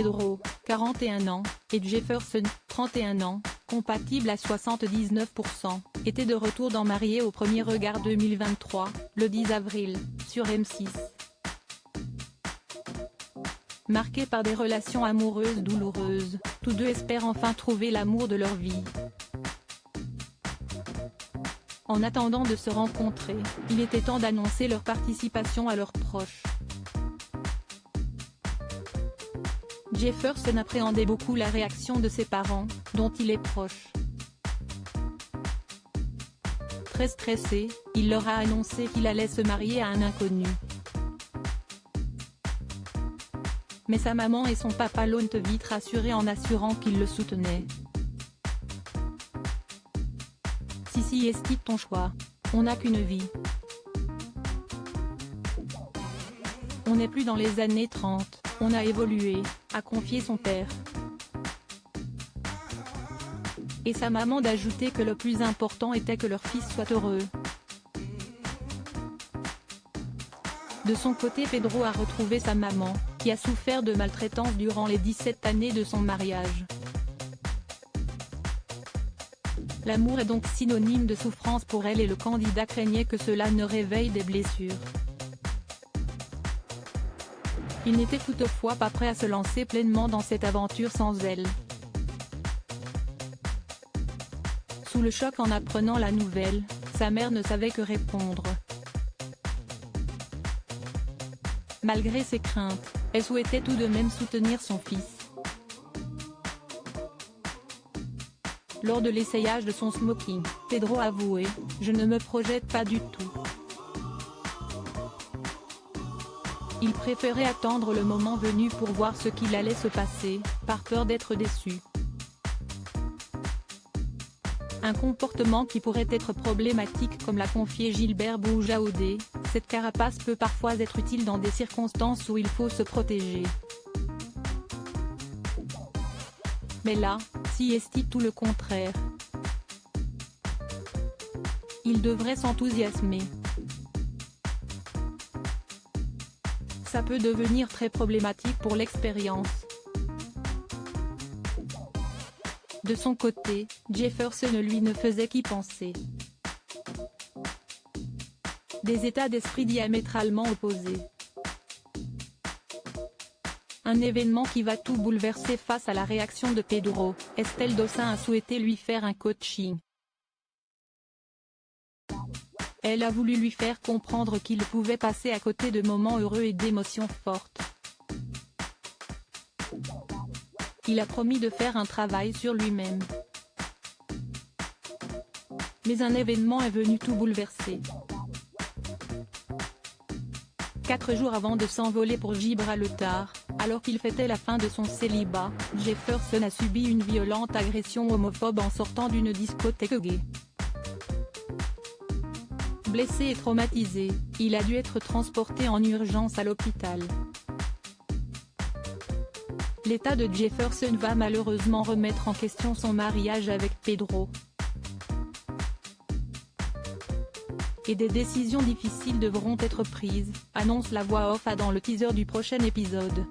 Pedro, 41 ans, et Jefferson, 31 ans, compatibles à 79%, étaient de retour dans Mariés au premier regard 2023, le 10 avril, sur M6. Marqués par des relations amoureuses douloureuses, tous deux espèrent enfin trouver l'amour de leur vie. En attendant de se rencontrer, il était temps d'annoncer leur participation à leurs proches. Jefferson appréhendait beaucoup la réaction de ses parents, dont il est proche. Très stressé, il leur a annoncé qu'il allait se marier à un inconnu. Mais sa maman et son papa l'ont vite rassuré en assurant qu'ils le soutenaient. Si est-ce ton choix, on n'a qu'une vie. On n'est plus dans les années 30, on a évolué, a confié son père. Et sa maman d'ajouter que le plus important était que leur fils soit heureux. De son côté, Pedro a retrouvé sa maman, qui a souffert de maltraitance durant les 17 années de son mariage. L'amour est donc synonyme de souffrance pour elle et le candidat craignait que cela ne réveille des blessures. Il n'était toutefois pas prêt à se lancer pleinement dans cette aventure sans elle. Sous le choc en apprenant la nouvelle, sa mère ne savait que répondre. Malgré ses craintes, elle souhaitait tout de même soutenir son fils. Lors de l'essayage de son smoking, Pedro a avoué « Je ne me projette pas du tout ». Il préférait attendre le moment venu pour voir ce qu'il allait se passer, par peur d'être déçu. Un comportement qui pourrait être problématique comme l'a confié Gilbert Boujaoudé, cette carapace peut parfois être utile dans des circonstances où il faut se protéger. Mais là, si est tout le contraire. Il devrait s'enthousiasmer. Ça peut devenir très problématique pour l'expérience. De son côté, Jefferson lui ne faisait qu'y penser. Des états d'esprit diamétralement opposés. Un événement qui va tout bouleverser face à la réaction de Pedro, Estelle Dossin a souhaité lui faire un coaching. Elle a voulu lui faire comprendre qu'il pouvait passer à côté de moments heureux et d'émotions fortes. Il a promis de faire un travail sur lui-même. Mais un événement est venu tout bouleverser. 4 jours avant de s'envoler pour Gibraltar, alors qu'il fêtait la fin de son célibat, Jefferson a subi une violente agression homophobe en sortant d'une discothèque gay. Blessé et traumatisé, il a dû être transporté en urgence à l'hôpital. L'état de Jefferson va malheureusement remettre en question son mariage avec Pedro. Et des décisions difficiles devront être prises, annonce la voix off dans le teaser du prochain épisode.